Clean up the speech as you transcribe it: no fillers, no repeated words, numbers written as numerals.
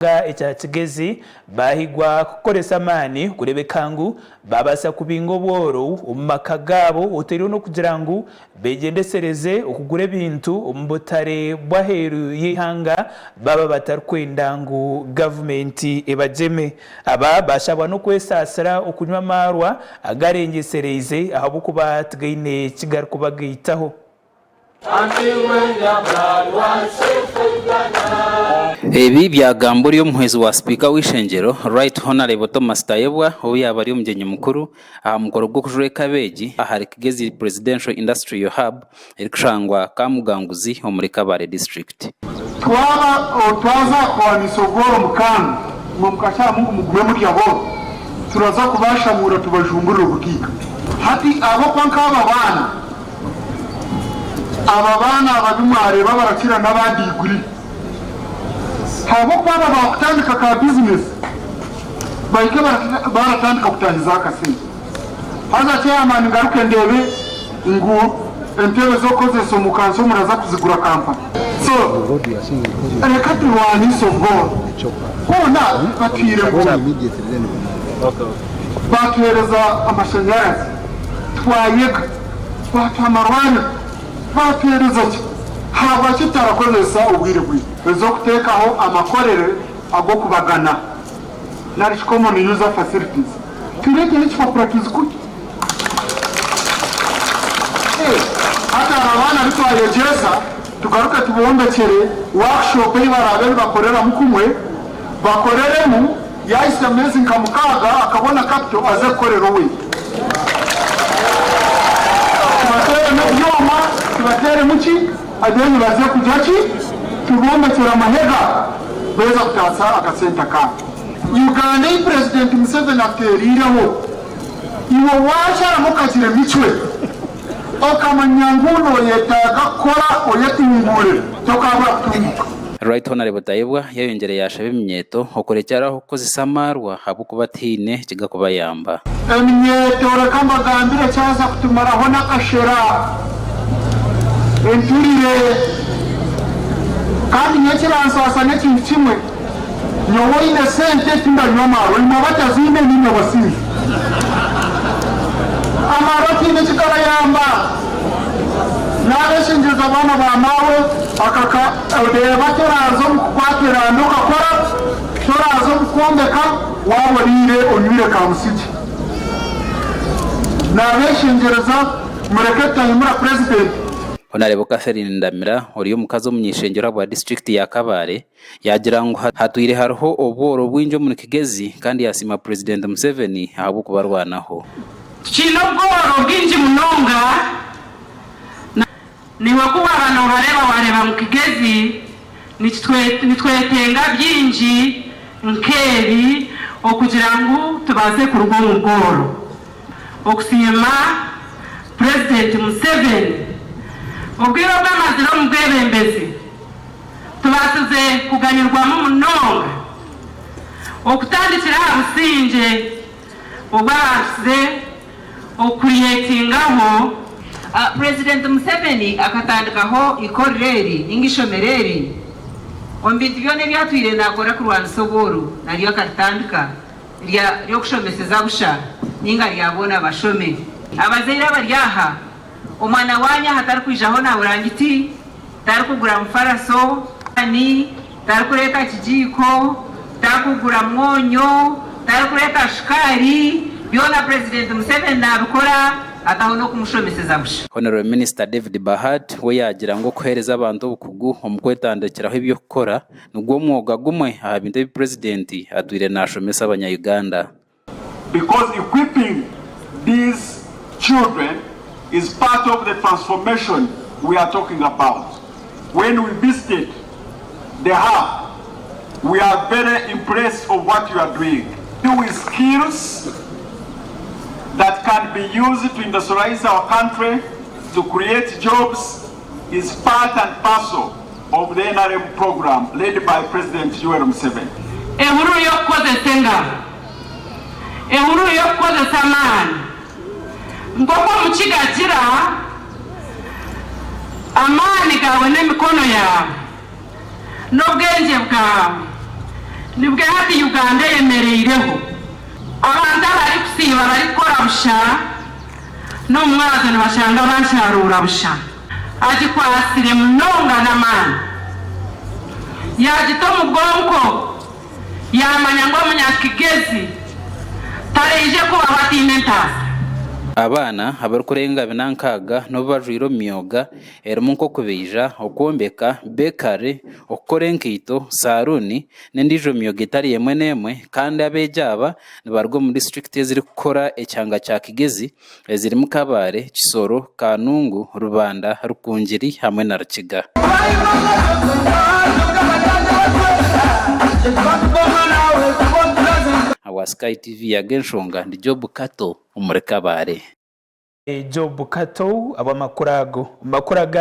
Echa kigezi bahigwa kukoresa amani kurebe kangu babasa kubinga obworo umumaka gabo otero no kugira ngo begendesereze okugura ebintu ombutare bwaheru yihanga baba batarkwenda ngo government ebajeme aba bashabwa no kwesasira okunywa marwa agarengesereze ahabo kuba tgaine kigar kubagitaho. Ebi byagamburiye umuhezi wa speaker w'ishengero Right Honorable Thomas Tayebwa oya bari umjenye mukuru aha mukoro gwo kujure Kabeji ahari Kigezi Presidential Industrial Hub irikushangwa Kamuganguzi ho muri Kabare district. Twaza kwa nisogoro mukanga mukasha Mungu muguye muri yabo turaza kubashamura tubajumbura ubukika hati abo kwankaba bana ababana abadumare babarakira nabandi iguri habo kwaba bakutandika ka business bayike baratandika kutangiza akasi haza chairman ngaruke ndebe ngo entebe zo kozeso mukanso muraza kuzigura kampani so reka tuwani sogo kona batire batereza amashanyarazi twayega batamarwana batereza haba kitarakozesa ubwiribwi ezo kutekaho amakorere ago kubagana narish common user facilities tureke hiç practice ku hata abana bitwayegeza tugaruka tubombekere workshop y'ibarabe bakorera mukumwe bakoreremu yahise amazing kamukaga akabona capital aze korero we tubatere muki adeni baze kujaki tubombekera amahega beza kutatsa akasenta ka Uganda President Museveni ateriraho iwo washara mukakire michwe okamanyanguno yetaga kora oyetungure tokaba kutunguka. Right Honorable Tayebwa yayongereye yashabe imyeto okorecyaraho ko zisamarwa habo kubatine kigakuba yamba emyeto rakambagambira cyaza kutumaraho nakashera enturire kandi nyekiransa nekintu kimwe nyowo ine sente tindanyamaro imabataziine ninyo basizi amaroti nekikala yamba nabeshingiza abana bamawe akaka odeba torazo mukwatira ndoka kora torazo mukombeka waborire onyure kamusiki nabeshingiza mureketa imura president Honorable Catherine Ndamira uri umukazo munyishengero wa district ya Kabare yagira ngo hatuire hariho obworo bwinjo muri Kigezi kandi yasima President Museveni abo kubarwanaho kino bworo bwinji munonga niwe kubabana bareba mu Kigezi nitwetenga byinji nkebi okugira ngo tubaze ku rugo mu bworo okusima President Museveni ubwiro bw'amaziro mu bwebembezi tubasize kuganyirwamo munonga okutandikira habusinje ubwasize okuriyetingaho President Museveni akatandikaho ikoreri ingishomereri ombintu byone byatwire nakora kurwana soboro nariyo akatandika ryo kushomeseza busha ninga ryabona bashome abazeira baryaha umwana wanya hatari kwijaho na urangiti tari kugura mfaraso ni tari kureka kijiko tari kugura mwonyo tari kureka shukari byona President Museveni nabikora atahono kumushomeseza busha. Honorable Minister David Bahati we yagira ngo kohereza abantu bukugu omukwetandikiraho ibyo gukora nubwo mwoga gumwe abinde president adwire nashomesa abanya Uganda because equipping these children is part of the transformation we are talking about. When we visited the hub, we are very impressed of what you are doing. With skills that can be used to industrialize our country, to create jobs, is part and parcel of the NRM program led by President Yoweri Museveni. Ehuru yokoze senga. Ehuru yokoze samani. Ngoko mukigagira amani gawe n'emikono yawe n'ubwenge bwawe nibwe hati Uganda yemereireho abantu bari kusiba bari gukora busha n'umwazo nibashanga basharura busha ati kwasire munonga n'amani yagito mu bwonko yamanya ngo munyakigezi tareje ko abatinentasi abana abari kurenga binankaga no bajwiro myoga erimo nko kubeja okwombeka bekare okora enkito saruni n'endijo myoga itari yemwe nemwe kandi abejaba nibarwo mu district ziri gukora ecyanga cya Kigezi ziri mu Kabare Kisoro Kanungu Rubanda Rukungiri hamwe na Rukiga. Awa Sky TV ya Genshonga ndi Job Kato umure Kabare. Job Kato aba makurago